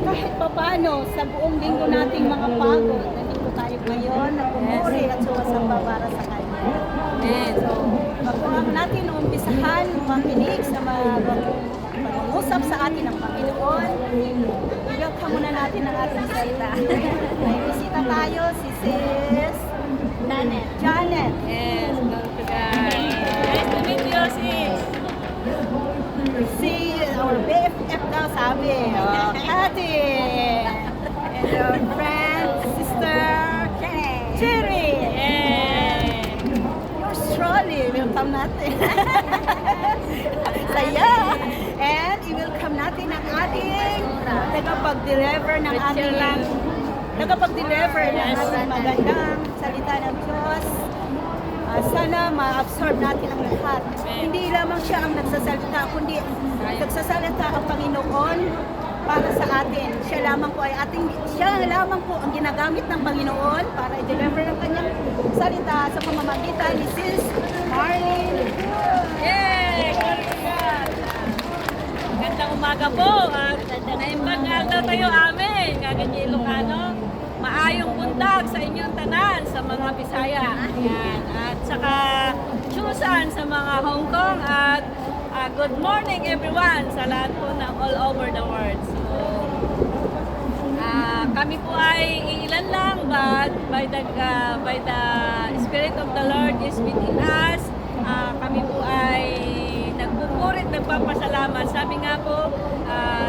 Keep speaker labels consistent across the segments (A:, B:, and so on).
A: kahit papaano sa buong linggo nating mga pagod, nandito tayo ngayon, nagpumuri at sumasamba para sa Kanya. So, bago natin umpisahan, makinig sa pag-uusap sa atin ng Panginoon, welcome muna natin ang ating salita. May bisita tayo, si Sis Janet.
B: Yes, welcome to guys. Nice to meet you, sis.
A: Si our BFF daw sabi, Cathy. And our friend, Sister Cherry.
B: Yay!
A: Yours truly, welcome natin. Saya. And i-welcome natin ang ating tagapag-deliver ng ating magandang salita ng Diyos. Sana ma-absorb natin ang lahat. Hindi lamang siya ang nagsasalita, kundi nagsasalita ang Panginoon para sa atin. Siya lamang po ang ginagamit ng Panginoon para i-deliver ng kanyang salita sa pamamagitan ni Sis Marlene.
B: Yay! Glory to God! Magandang umaga po. At naimbagal daw tayo amin. Gaganyi Ilocano. Maayong bundag sa inyong tanan sa mga Bisaya. Yan. At saka Chusan sa mga Hong Kong. At good morning everyone sa lahat po na all over the world. So, kami po ay ilan lang, but by the Spirit of the Lord is within us. Kami po ay nagpupurit, nagpapasalamat. Sabi nga po,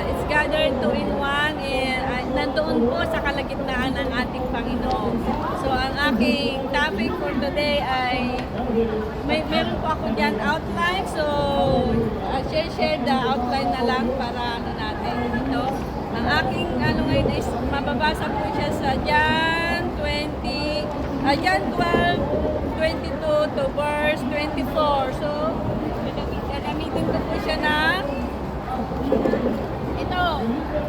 B: it's gathered two in one, and nandoon po sa kalagitnaan ng ating Panginoon. So, ang aking topic for today ay, meron po ako dyan outline. So, share the outline na lang para natin ito. Ang aking ngayon is mababasa po siya sa John 12:22 to verse 24. So, gagamitin ko po siya na ito.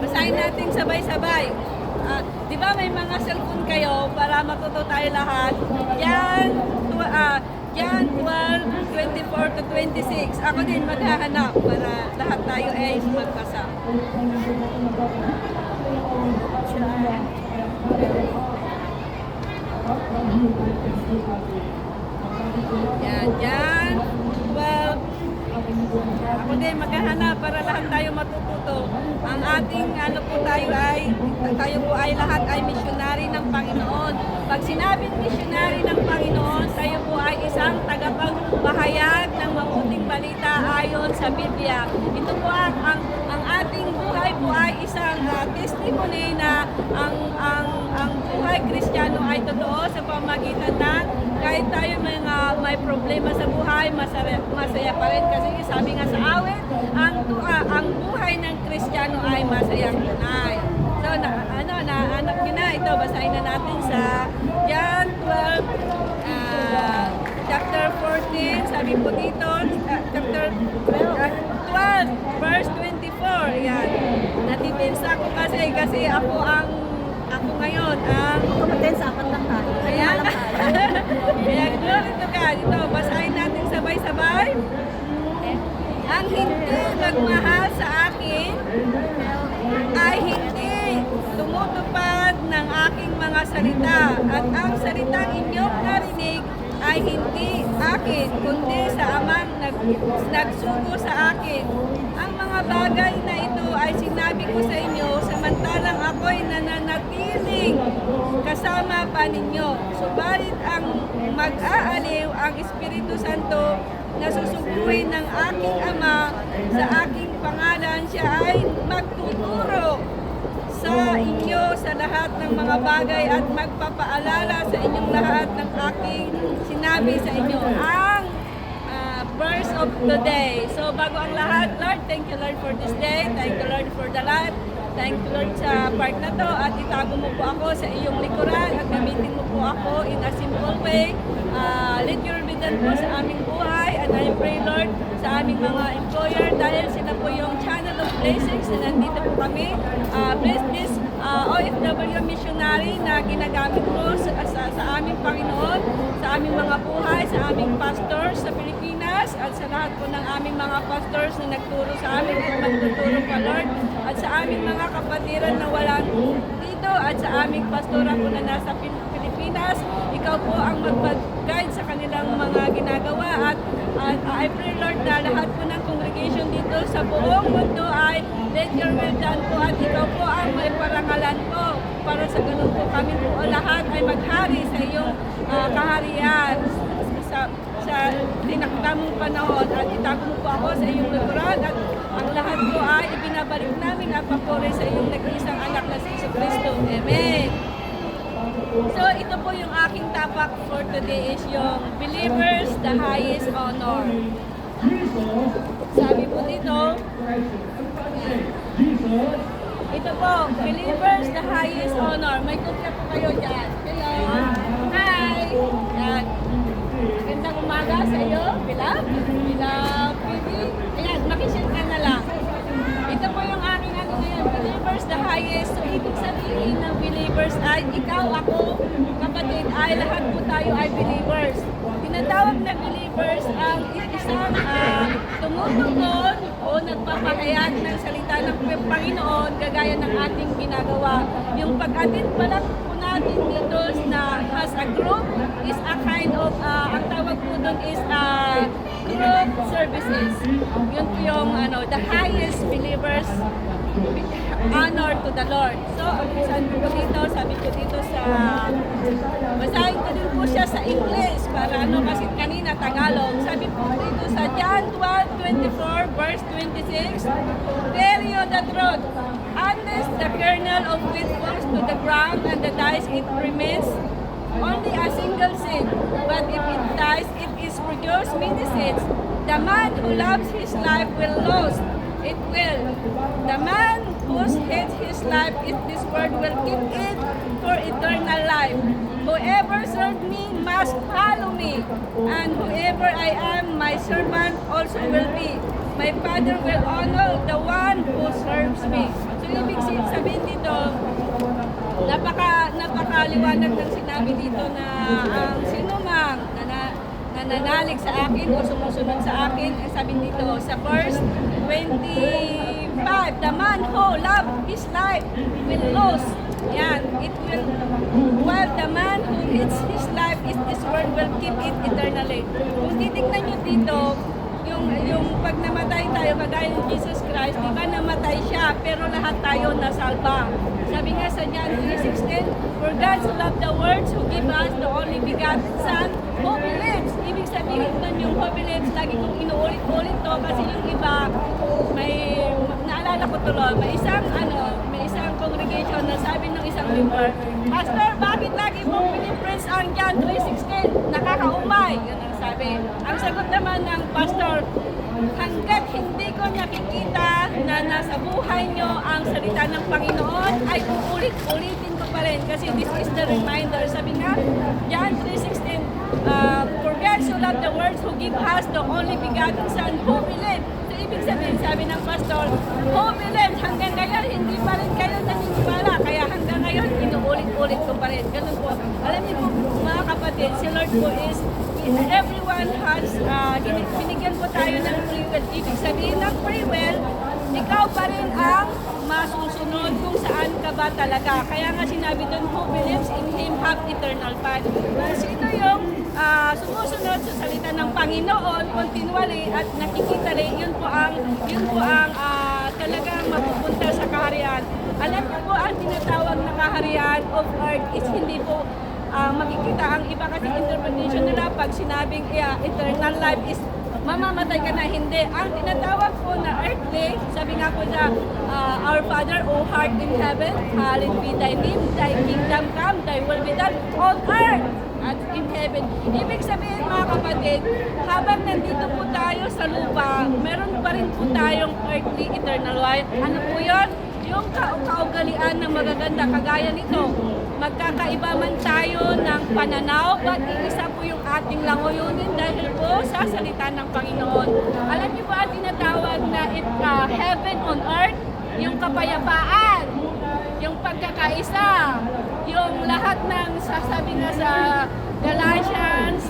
B: Basahin natin sabay-sabay. Di ba may mga cellphone kayo para matuto tayo lahat? John 12:24 to 26. Ako din maghahanap para lahat tayo ay magbasa. Yan. Well, ako din maghahanap para lahat tayo matututo. Ang ating tayo po ay lahat ay missionary ng Panginoon. Pag sinabing missionary ng Panginoon, tayo po ay isang tagapagpahayag ng mabuting balita ayon sa Biblia. Ito po ang ating buhay po ay isang testimony na ang buhay Kristiyano ay totoo sa pamagitan na kahit tayo may problema sa buhay, masaya pa rin kasi sabi nga sa awit, ang buhay ng Kristiyano ay masayang tunay. So, naanak nyo na ito, basahin na natin sa John 12, chapter 14, sabi po dito, chapter 12, verse 24. Yan. Natipins ako kasi ako ngayon ang
A: Kompetensya, apat lang tayo.
B: Ayan. Ayan, glory to God. Ito, basahin natin sabay-sabay. Ang hindi nagmahal sa akin ay hindi tumutupad ng aking mga salita. At ang salitang inyong narinig ay hindi akin, kundi sa amang nagsugo sa akin. Ang mga bagay na ito ay sinabi ko sa inyo, samantalang ako'y nananatiling kasama pa ninyo. Subalit ang mag-aaliw, ang Espiritu Santo, na susuguhin ng aking Ama sa aking pangalan, siya ay magtuturo sa inyo sa lahat ng mga bagay at magpapaalala sa inyong lahat ng aking sinabi sa inyo. Ang verse of the day. So bago ang lahat, Lord, thank you Lord for this day. Thank you Lord for the life. Thank you Lord sa part na to at itago mo po ako sa iyong likuran at gamitin mo po ako in a simple way. Let your bidyan po sa aming buhay and I pray Lord sa aming mga employer dahil sila po yung channel of blessings na nandito po kami. Bless this OFW missionary na ginagamit po sa aming Panginoon, sa aming mga buhay, sa aming pastors sa Pilipinas at sa lahat po ng aming mga pastors na nagturo sa amin at magtuturo pa Lord. at sa aming mga kapatiran na walang dito at sa aming pastora po na nasa Pilipinas. Ikaw po ang mag-guide sa kanilang mga ginagawa at I pray Lord na lahat po ng congregation dito sa buong mundo ay let your will done po at ikaw po ang may parangalan po para sa ganun po kami po lahat ay maghari sa iyong kaharian sa tinakdamong panahon at itago mo po ako sa iyong likuran at ang lahat po ay ibinabalik namin at papuri sa iyong nag-iisang anak na si Jesucristo. Amen. So ito po yung aking tapak for today is yung believers the highest honor. Sabi po dito, ito po, believers the highest honor. May kopya po kayo dyan. Hello. Hi. Yan. Magandang umaga sa iyo, Bilab. Bilab, Bibi. Ayan, makishare ka na lang. Ito po yung aking ano ngayon, believers the highest. So, ibig sabihin ng believers ay ikaw, ako, kapatid, ay lahat po tayo ay believers. Tinatawag na believers ang isang tumutugon o nagpapahayag ng salita ng Panginoon gagaya ng ating ginagawa. Yung pag-attend pa lang po natin dito na as a group is a kind of, ang tawag po doon is group services. Yun po yung the highest believers honor to the Lord. So, sabi ko dito, basahin ko din po siya sa English para kasi kanina Tagalog. Sabi po dito sa John 12:24 verse 26, tell you the truth, unless the kernel of wheat falls to the ground and the dies, it remains only a single seed. But if it dies, it is produced many seeds. The man who loves his life will lose it will. The man who hates his life, this world will keep it for eternal life. Whoever serves me must follow me, and whoever I am, my servant also will be. My Father will honor the one who serves me. So, ibig sabihin dito, napakaliwanag ng sinabi dito na ang sinumang nananalig sa akin o sumusunod sa akin, sabi dito sa verse 25, the man who loves his life will lose. Yan, it will, while the man who hates his life, this world will keep it eternally. Kung titignan nyo dito, yung pag namatay tayo, kagaya ng Jesus Christ, di ba namatay siya, pero lahat tayo nasalba. Sabi nga sa John 3:16, for God so loved the world, who give us the only begotten Son, who believes. Ibig sabihin doon yung who believes, lagi kong inuulit-ulit to, kasi yung iba, naalala ko tuloy, may isang congregation na sabi ng isang member, Pastor, bakit lagi mong pinipress ang John 3:16? Nakakaumay. Yun ang sabi. Ang sagot naman ng pastor, hanggat hindi ko nakikita na nasa buhay nyo ang salita ng Panginoon, ay uulit-ulitin ko pa rin kasi this is the reminder. Sabi nga, John 3:16, for God so loved the world who give us the only begotten Son who believe. So ibig sabihin, sabi ng pastor, who believe, hanggang ngayon hindi pa rin kayo naniniwala, kaya hanggang ngayon inuulit-ulit ko pa rin. Ganun po. Alam niyo po mga kapatid, si Lord po is everyone has, binigyan po tayo ng free will. Ibig sabihin ng free will, ikaw pa rin ang masusunod kung saan ka ba talaga. Kaya nga sinabi doon, who believes in Him have eternal life. Sino yung sumusunod sa salita ng Panginoon continually at nakikita rin, yun po ang talagang mapupunta sa kaharian. Alam niyo po, ang tinatawag na kaharian of earth is hindi po makikita. Ang iba kasi interpretation nila pag sinabing eternal life is mamamatay ka na, hindi. Ang tinatawag po na earthly, sabi nga po sa our Father, O heart in heaven, hallowed be thy name, thy kingdom come, thy will be done on earth at in heaven. Ibig sabihin mga kapatid, habang nandito po tayo sa lupa, meron pa rin po tayong earthly eternal life. Ano po yun? Yung kaugalian na magaganda, kagaya nito, magkakaiba man tayo ng pananaw, but iisa po yung ating languyunin dahil po sa salita ng Panginoon. Alam niyo ba, tinatawag na heaven on earth, yung kapayapaan, yung pagkakaisa, yung lahat ng sasabi nga sa Galatians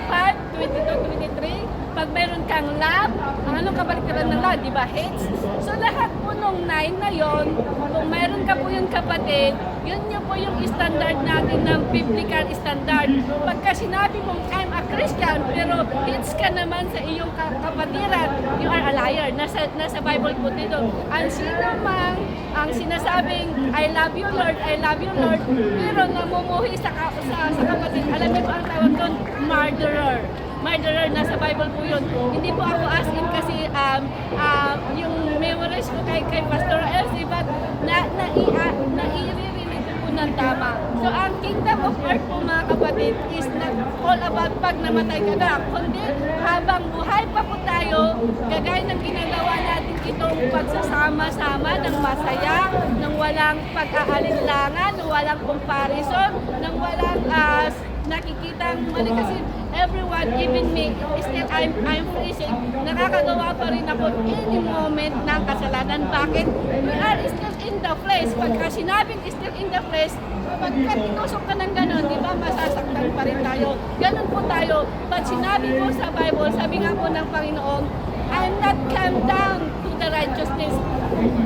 B: 5:22-23, Pag meron kang love, ang anong kabaliktaran ng love, di ba? Hates. So lahat po nung 9 na yon, kung meron ka po yung kapatid, yun po yung standard natin ng biblical standard. Pagka sinabi mong I'm a Christian, pero hates ka naman sa iyong kapatiran, you are a liar. Nasa Bible po dito. Ang sino mang ang sinasabing I love you Lord, I love you Lord, pero namumuhi sa kapatid, alam niyo po ang tawag doon, murderer. Murderer, nasa Bible po yun. Hindi po ako as in kasi yung memorize ko kay Pastor Elsie, but nai-relate po ng tama. So ang kingdom of earth po mga kapatid is not all about pag namatay ka na, kundi habang buhay pa po tayo, gagaya ng ginagawa natin itong pagsasama-sama ng masaya, ng walang pag-aalinlangan, ng walang comparison, ng walang nakikitang mali kasi everyone, even me, still I'm freezing. Nakakagawa pa rin ako any moment ng kasalanan. Bakit? We are still in the flesh. Pagka sinabing still in the flesh, pagka tinusok ka ng gano'n, di ba, masasaktan pa rin tayo. Ganon po tayo. But sinabi po sa Bible, sabi nga po ng Panginoon, I'm not come down to the righteousness.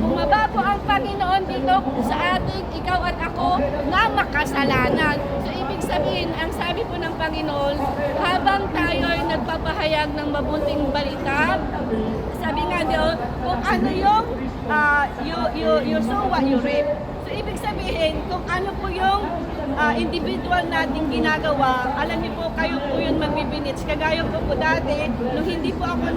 B: Bumaba po ang Panginoon dito sa ating, ikaw at ako, na makasalanan. So, ibig sabihin, ang sabi po ng Panginoon, habang tayo ay nagpapahayag ng mabuting balita, sabi nga doon, kung ano yung you sow what you reap. So, ibig sabihin, kung ano po yung individual nating ginagawa, alam niyo po, kayo po yun magbibinits. Kagaya po dati, nung hindi po ako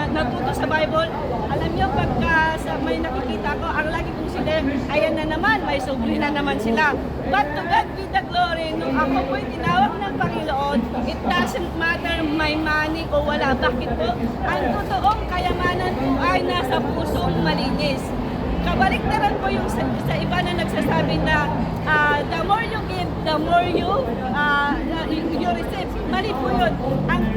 B: natuto sa Bible, alam niyo, pagka may nakikita ko, ang lagi kong sila, ayan na naman, may subli na naman sila. But to God be the glory, nung ako po'y tinawag ng Panginoon, it doesn't matter may money o wala. Bakit po? Ang totoong kayamanan po ay nasa pusong malinis. Kabaliktaran po yung sa iba na nagsasabi na the more you give, the more you receive. Mali po yun.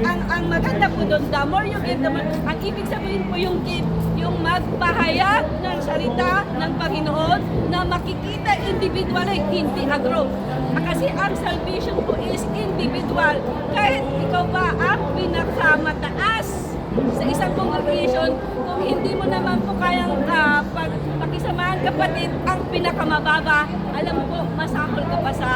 B: Ang maganda po doon, the more you give, the more, ang ibig sabihin po yung give, yung magpahayag ng salita ng Panginoon na makikita individually, hindi agro. Kasi ang salvation po is individual. Kahit ikaw ba ang pinakamataas sa isang congregation, kung hindi mo naman po kayang pakisamahan kapatid ang pinakamababa, alam mo po, masahol ka pa sa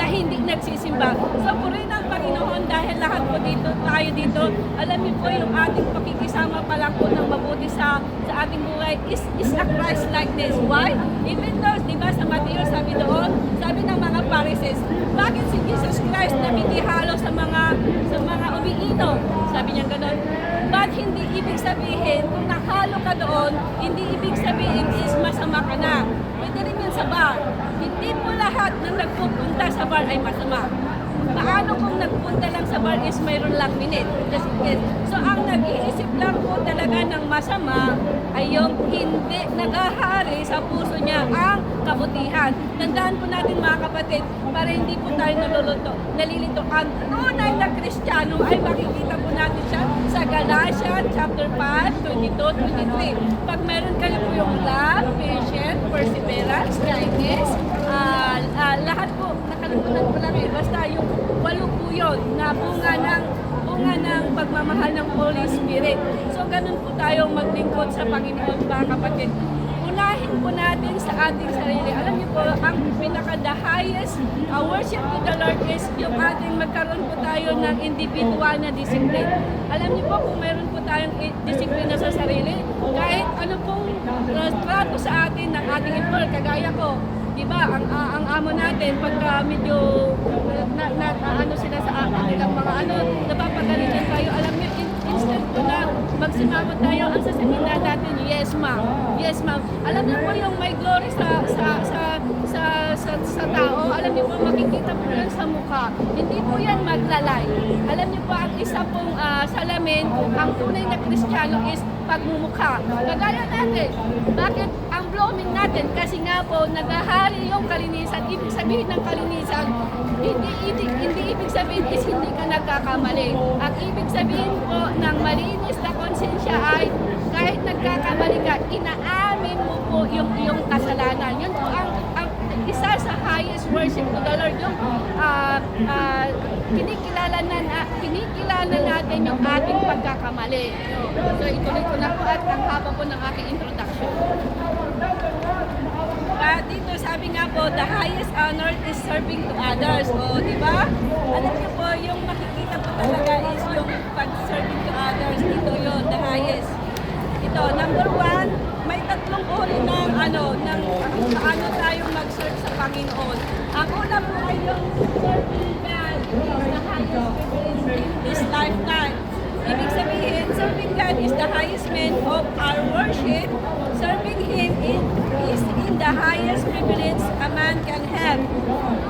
B: hindi nagsisimba. So, purihin ang Panginoon dahil lahat po dito, tayo dito, alam niyo po yung ating pakikisama pa lang po ng mabuti sa ating buhay is a Christ likeness. Why? Even though, di ba sa Mateo, sabi doon, sabi ng mga Pharisees, bakit si Jesus Christ nakikihalo sa mga umiinom? Sabi niya gano'n. But hindi ibig sabihin, kung nakalo ka doon, hindi ibig sabihin is masama ka na. Pwede rin yun sa bar. Hindi po lahat na nagpupunta sa bar ay masama. Paano kung nagpunta lang sa bar is mayroon lang minute? Just in case. So ang nag-iisip lang po talaga ng masama ay yung hindi naghahari sa puso niya ang kabutihan. Tandaan po natin mga kapatid, para hindi po tayo nalilito. Ang tunay na Kristiyano ay makikita po natin siya sa Galatians chapter 5, 22-23. Pag meron kayo po yung love, patience, perseverance, kindness, lahat po, nakalimutan ko lang basta yung 8 po yun na bunga ng pagmamahal ng Holy Spirit. So ganun po tayong maglingkod sa Panginoon mga kapatid. Unahin po natin sa ating sarili. Alam niyo po, ang pinaka-the highest worship to the Lord is yung ating magkaroon po tayo ng individual na discipline. Alam niyo po, kung meron po tayong disiplina sa sarili, kahit ano pong trato sa atin ng ating employer, kagaya ko, diba, ang amo natin, pagka medyo ano sila sa atin, mga napapagalitan tayo, alam niyo, instead po na magsimangot tayo, ang sasabihin natin, yes ma'am, yes ma'am. Alam niyo po yung may glory sa tao, alam niyo po, makikita po yan sa mukha. Hindi po yan maglalay. Alam niyo po, ang isa pong salamin, ang tunay na Kristiyano is pagmumukha. Kagaya natin, bakit ang blooming natin? Kasi nga po, naghahari yung kalinisan. Ibig sabihin ng kalinisan, hindi ibig sabihin is hindi ka nagkakamali. Ang ibig sabihin po ng malinis na konsensya ay kahit nagkakamali ka, inaamin mo po yung iyong kasalanan. Yun po ang isa sa highest worship to the Lord, yung kinikilala natin yung ating pagkakamali. So ituloy ko na po at ang haba po ng aking introduction. Dito sabi nga po, the highest honor is serving to others. O, di ba? Alam niyo po, yung makikita po talaga is yung pag-serving to others. Dito yon, the highest. Ito, number 1, may tatlong uri ng paano tayo mag-serve sa Panginoon. Ang una po ay yung serving God is the highest in this lifetime. Ibig sabihin, serving God is the highest mean of our worship. Serving Him is in the highest privilege a man can have.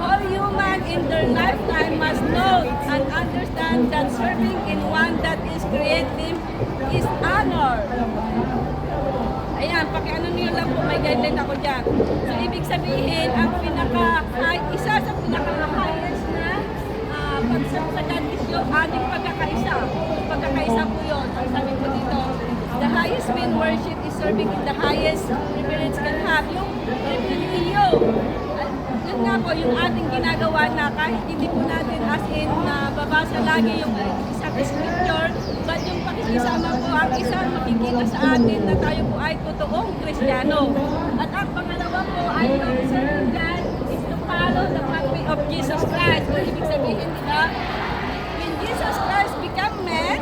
B: All human in their lifetime must know and understand that serving in one that is creative is honor. Ayan, pakiano niyo lang po, may guideline ako dyan. So, ibig sabihin, ang isa sa pinaka-highest na pag-serve sa God is yung ating pagkakaisa. Pagkakaisa po yun. Ang sabi ko dito, the highest mean worship is serving in the highest privilege can have. Yung privilege yun nga po, yung ating ginagawa na kahit hindi po natin as in babasa lagi yung isang scripture, but yung pakikisama po ang isang makikita sa atin na tayo po ay totoong Kristiyano. At ang pangalawa po ay yung serving God is to follow the pathway of Jesus Christ. So, ibig sabihin nila, when Jesus Christ became man,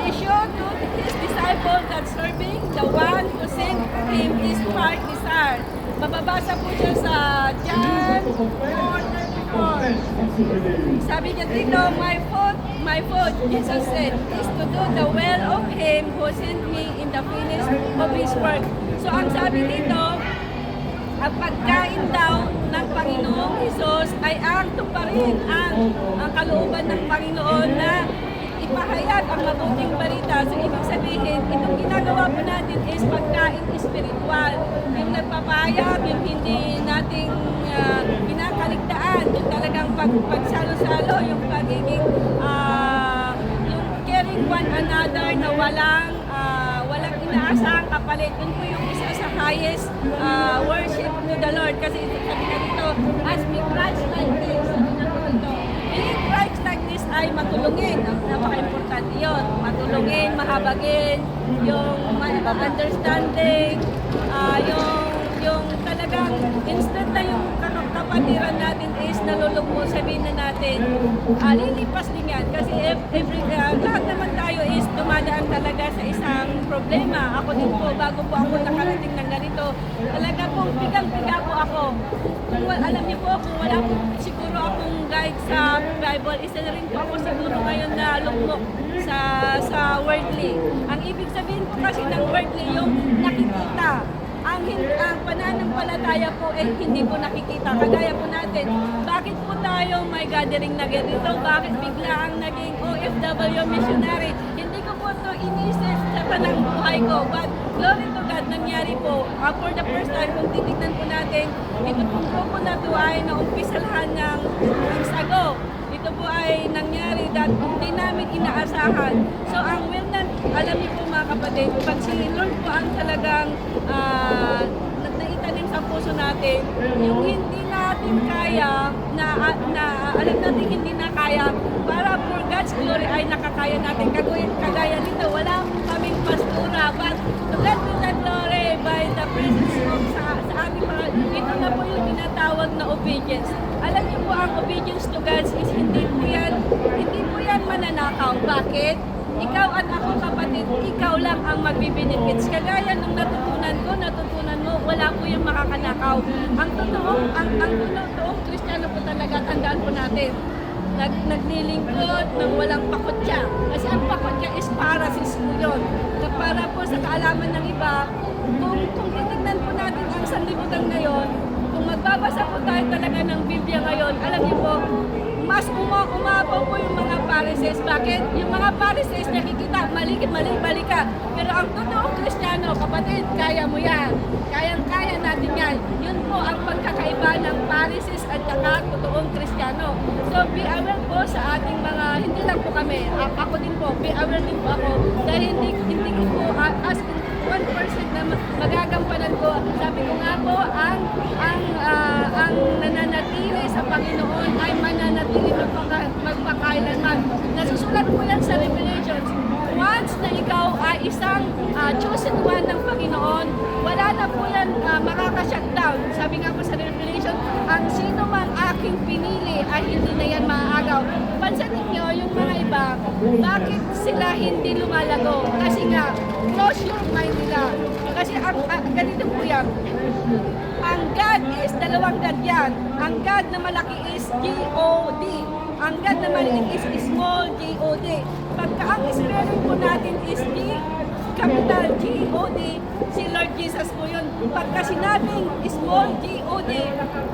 B: He showed to His disciples that serving the one who sent Him is heart desire. Mababasa po siya sa John 4:34. Sabi niya dito, my food, Jesus said, is to do the will of Him who sent me in the finish of His work. So ang sabi dito, ang pagkain daw ng Panginoong Hesus ay ang tuparin ang kalooban ng Panginoon na ipahayag ang mabuting balita. So, ibig sabihin, itong ginagawa po natin is pagkain spiritual. Yung nagpapahayag, yung hindi nating pinakaligtaan, yung talagang pagsalo-salo, yung pagiging, yung caring one another na walang inaasahang kapalit. Yun po yung isa sa highest worship to the Lord. Kasi sabi na dito, as we Christ like this, sabi na po dito, being Christ like this ay matulungin. Napaka-importante yun. Matulungin, mahabagin, yung understanding, yung talagang instant na yung kapatiran natin is nalulugmo, sabihin na natin, lilipas din yan. Kasi lahat naman tayo is dumadaan talaga sa isang problema. Ako din po, bago po ako nakarating ng ganito, talaga po, pigang-piga po ako. Alam niyo po, kung wala po siguro akong guide sa Bible, isa na rin po ako siguro ngayon na lugmok sa worldly. Ang ibig sabihin po kasi ng worldly, yung nakikita. Ang pananampalataya po ay hindi po nakikita. Kagaya po natin, bakit po tayo may gathering na ganito? Bakit bigla ang naging OFW missionary? Hindi ko po ito inisip sa panang buhay ko. But glory to God, nangyari po. For the first time, kung titignan po natin, ito pong grupo na ito ay naumpisalahan ng sago. Ito po ay nangyari dahil hindi namin inaasahan. So ang will na, alam niyo po mga kapatid, pag si Lord po ang talagang naitanim sa puso natin, yung hindi natin kaya, alam natin hindi na kaya, para for God's glory ay nakakaya natin. Kagaya nito, wala kaming pastura, but to God be the glory by the presence of sa aming mga, ito na po yung tinatawag na obedience. Alam niyo po, ang obedience to God is hindi po yan mananakaw. Bakit? Ikaw at ako kapatid, ikaw lang ang magbibenefits. Kagaya nung natutunan mo, wala po yung makakanakaw. Ang totoong Kristiyano po talaga, tandaan po natin, naglilingkod ng walang pakutya. Kasi ang pakutya is para sa yun. Para po sa kaalaman ng iba, kung titignan po natin ang sanlibutan ngayon, kung magbabasa po tayo talaga ng Biblia ngayon, alam niyo po, mas umapaw po yung mga Pharisees. Bakit? Yung mga Pharisees nakikita, mali ka. Pero ang totoong Kristiyano, kapatid, kaya mo yan. Kayang-kaya natin yan. Yun po ang pagkakaiba ng Pharisees at saka totoong Kristiyano. So be aware po sa ating mga, hindi lang po kami, ako din po, be aware din po ako. Dahil hindi ko po as 1% na magagampanan ko. Sabi ko nga po, ang ang nananatili sa Panginoon ay mananatili magpakailanman. Nasusulat po yan sa Revelations. Once na ikaw ay isang chosen one ng Panginoon, wala na po yan makaka-shutdown. Sabi nga po sa Revelation, ang sino man aking pinili ay hindi na yan maaagaw. Pansanin nyo, yung mga iba, bakit sila hindi lumalago? Kasi nga, close your mind nila. Kasi ganito po yan. Ang God is dalawang God yan. Ang God na malaki is G-O-D. Ang God na maliit is small G-O-D. Pagka ang spelling po natin is G, capital G-O-D, si Lord Jesus po yun. Pagka sinabing small G-O-D,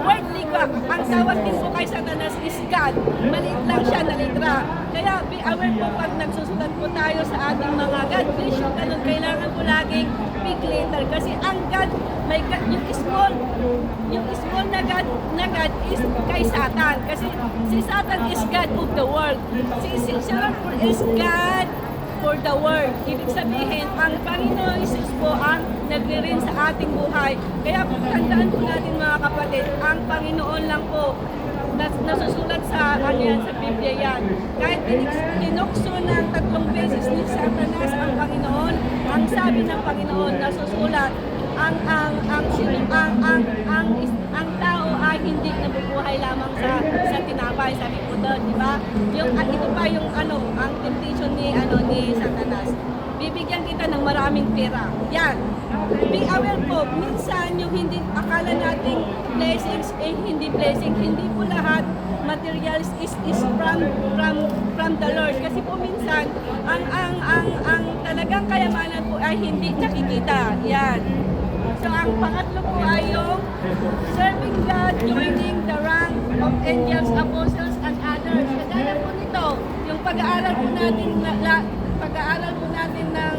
B: wordly ka, ang tawag din po kay Satanas is God. Maliit lang siya na litra. Kaya be aware po pag nagsusulat po tayo sa ating mga God bless you, ganun, kailangan po laging big letter. Kasi ang God, may God, yung small na God is kay Satan. Kasi si Satan is God of the world. Si Lord po is God for the world. Ibig sabihin, ang Panginoon Jesus po ang nagre-reign sa ating buhay. Kaya po tandaan po natin mga kapatid, ang Panginoon lang po nasusulat sa sa Biblia yan. Kahit tinukso ng 3 beses ni Satanas ang Panginoon, ang sabi ng Panginoon nasusulat, ang tao ay hindi nabubuhay lamang sa tinapay, sabi po doon, di ba? Ito pa yung ang temptation ni Satanas. Bibigyan kita ng maraming pera. Yan. Be aware po, minsan yung hindi akala nating blessings hindi blessing. Hindi po lahat materials is from the Lord. Kasi po minsan ang talagang kayamanan po ay hindi nakikita. Yan. So ang pangatlo po ay yung serving God, joining the rank of angels, apostles, and others. Kagaya po nito, yung pag-aaral po natin ng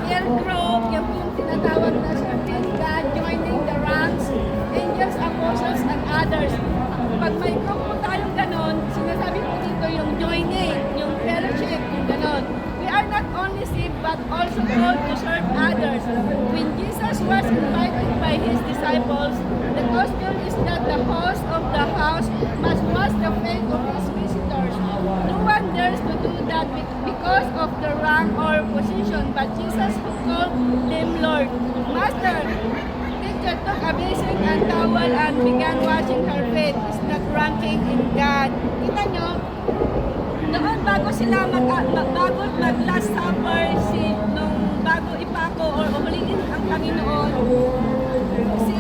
B: peer group, yung tinatawag na serving God, joining the ranks, angels, apostles, and others. Pag may group po tayong ganon, sinasabi po dito yung joining, yung fellowship, yung ganon. We are not only saved but also called to serve others. When Jesus was invited by his disciples, the custom is that the host of the house must wash the feet of his visitors. No one dares to do that because of the rank or position, but Jesus called them Lord. Master, teacher took a basin and towel and began washing her feet. Is not ranking in God. Kita nyo, noon bago sila bago mag-last supper, bago ipako or umuliin ang Panginoon, si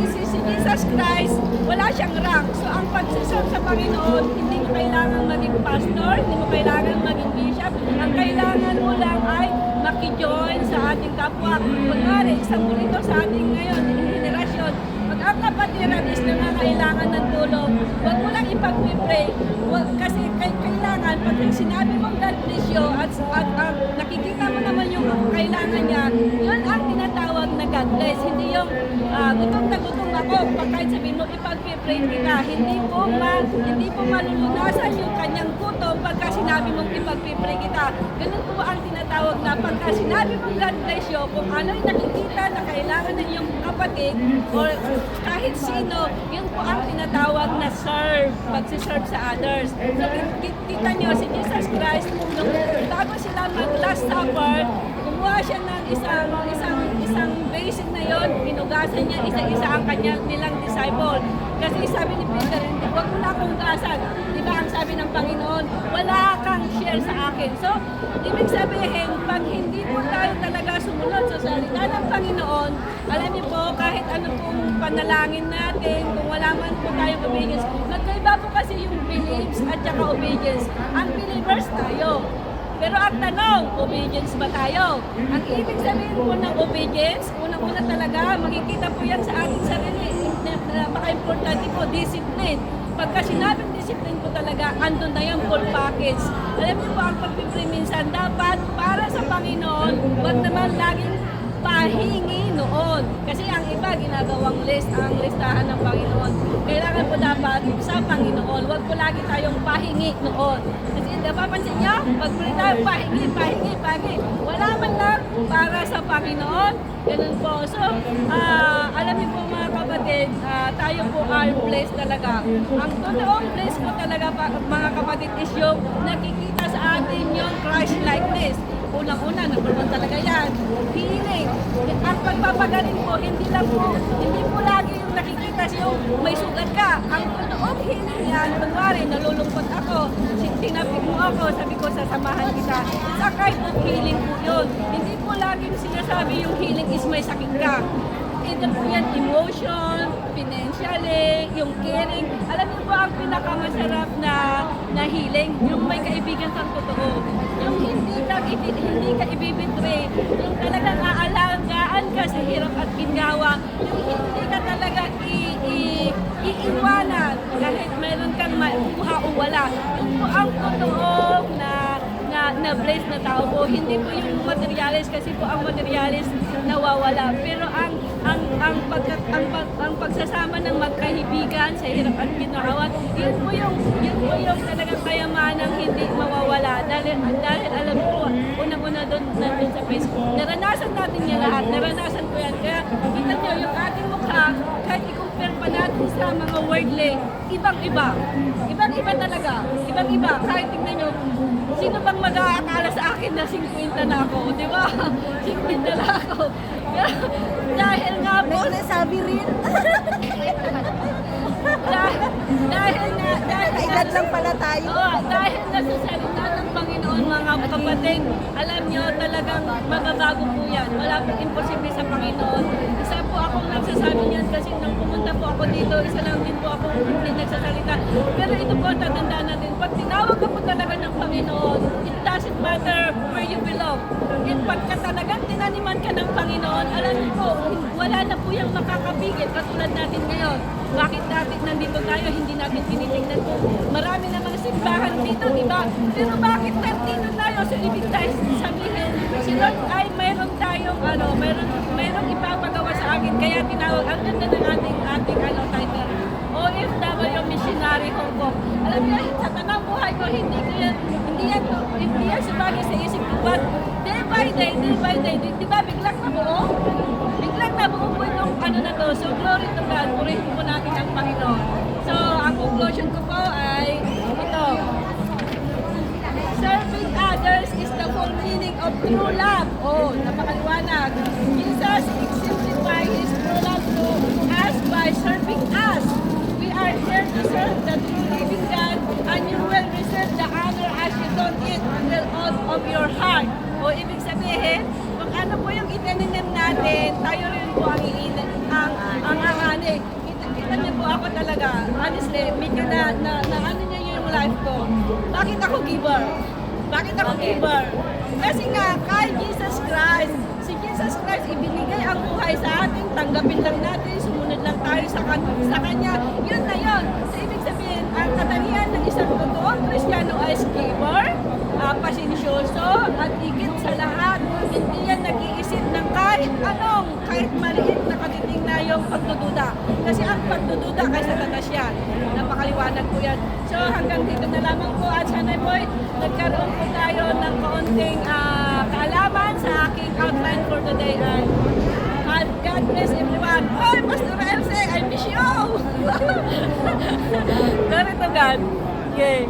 B: Jesus Christ, wala siyang rank. So ang pagsiserve sa Panginoon, hindi mo kailangan maging pastor, hindi mo kailangan maging bishop. Ang kailangan mo lang ay makijoin sa ating kapwa. Kunwari, isang bulito sa ating ngayon, generasyon, pag ang kapatiran is nangangailangan ng tulong, huwag mo lang ipag-pray. Kasi kailangan, pag sinabi mong God bless you, at nakikita mo naman yung kailangan niya, yun ang tinatawag na God bless. Hindi yung gutom na gutom ako, pag kahit sabihin mo ipag-pray kita, hindi po malulunasan yung kanyang gutom pagka sinabi mong ipag-pray kita. Ganun po ang tinatawag na pagka sinabi mong God bless you, kung ano yung nakikita na kailangan ng iyong kapatid or kahit sino, yun po ang tinatawag na serve, pagsiserve sa others. So, kita nyo, si Jesus Christ, nung bago sila mag-last supper, kumuha siya ng isang basin na yon, pinugasan niya isa-isa ang nilang disciple. Kasi sabi ni Peter, huwag mo na akong gasan. Di ba ang sabi ng Panginoon, wala kang share sa akin. So, ibig sabihin, pag hindi po tayo talaga sumunod sa salita ng Panginoon, alam niyo po, kahit ano pong panalangin natin, kung wala man po tayong obedience, magkaiba po kasi yung beliefs at saka obedience. Ang believers tayo. Pero ang tanong, obedience ba tayo? Ang ibig sabihin po ng obedience, unang-una talaga, makikita po yan sa ating sarili. Napaka-importante po, discipline. Pagka sinabing discipline po talaga, andun na yung full package. Alam niyo po, ang pagpipray minsan, dapat para sa Panginoon, wag naman laging pahingi noon. Kasi ang iba, ginagawang ang listahan ng Panginoon. Kailangan po dapat sa Panginoon, wag po lagi tayong pahingi noon. Kasi napapansin niyo, wag po rin tayo pahingi. Wala man lang para sa Panginoon. Ganun po. So, alam niyo po mga kapatid, tayo tayo po ay blessed talaga. Ang totoong blessed po talaga mga kapatid is yung nakikita sa atin yung Christ likeness. Unang-una, number one talaga yan. Healing. Ang pagpapagaling po, hindi po lagi yung nakikita yung may sugat ka. Ang totoong healing yan, kunwari, nalulungkot ako, tinapik mo ako, sabi ko, sasamahan kita. It's a kind of healing po yun. Hindi po laging sinasabi yung healing is may sakit ka. Either po yan emotion, financially, yung caring. Alam niyo po ang pinakamasarap na healing, yung may kaibigan kang totoo. Yung hindi ka ibibitray, yung talagang aalagaan ka sa hirap at ginhawa, yung hindi ka talaga iiwanan kahit meron kang makuha o wala. Yung po ang totoo na blessed na tao po, hindi po yung materialis kasi po ang materialis nawawala. Pero ang pagsasama ng magkaibigan sa hirap at ginhawa, yun po yung talagang kayamanang hindi mawawala. Dahil alam ko, unang-una doon sa Facebook, naranasan natin yan lahat, naranasan ko yan. Kaya kita nyo yung ating mukha, kahit i-compare pa natin sa mga worldly, ibang-iba. Ibang-iba talaga. Ibang-iba. Kahit tingnan nyo, sino bang mag-aakala sa akin na 50 na ako, di ba? 50 na ako. Dahil nga po,
A: May nasabi rin.
B: dahil
A: Edad lang pala tayo.
B: Oo, dahil nasa salita ng Panginoon, mga kapatid, alam nyo talagang magbabago po yan. Wala pong imposible sa Panginoon. Isa po akong nagsasabi niyan kasi nung pumunta po ako dito, isa lang din po ako hindi nagsasalita. Pero ito po, tatandaan natin, pag tinawag ka po talaga ng Panginoon, it doesn't matter where you belong. At pagka talagang tinaniman ka ng Panginoon, alam niyo po, wala na po yung makakapigil katulad natin ngayon. Bakit natin nandito tayo, hindi natin tinitingnan po. Marami na mga simbahan dito, di ba? Pero bakit nandito tayo? So, ibig tayo sabihin, si Lord ay mayroon tayong, mayroong ipapagawa sa akin. Kaya tinawag, ang ganda ng ating title, OFW Missionary Hong Kong. Alam niyo, sa tanang buhay ko, hindi yan sabagay sa isip ko. But day by day, di ba, biglang nabuo? Biglang nabuo po itong na to. So, glory to God, purihin po natin ang Panginoon. So, ang conclusion ko po ay ito. Serving others is the full meaning of true love. Oh, napakaliwanag. Jesus exemplified His true love to us by serving us. We are here to serve the true living God, and you will receive the honor as you don't it with all of your heart. O ibig sabihin, kung ano po yung itininim natin, tayo rin po ang aanganin. Kita niyo po ako talaga, honestly, medyo na ano niya yung life ko. Bakit ako giver? Bakit ako giver? Kasi nga, kay Jesus Christ, si Jesus Christ ibinigay ang buhay sa atin, tanggapin lang natin, sumunod lang tayo sa Kanya. Yun na yun. So, ibig sabihin, ang katangian ng isang totoong Kristiyano ay giver, pasensyoso, at higit sa lahat, hindi yan nag-iisip ng kahit maliit na katiting na yung pagdududa. Kasi ang pagdududa kay Satanas yan. Napakaliwanag po yan. So hanggang dito na lamang po at sana po nagkaroon po tayo ng kaunting kaalaman sa aking outline for today. And God bless everyone. Oh, Pastor Elsie, I miss you! Glory to God. Yay!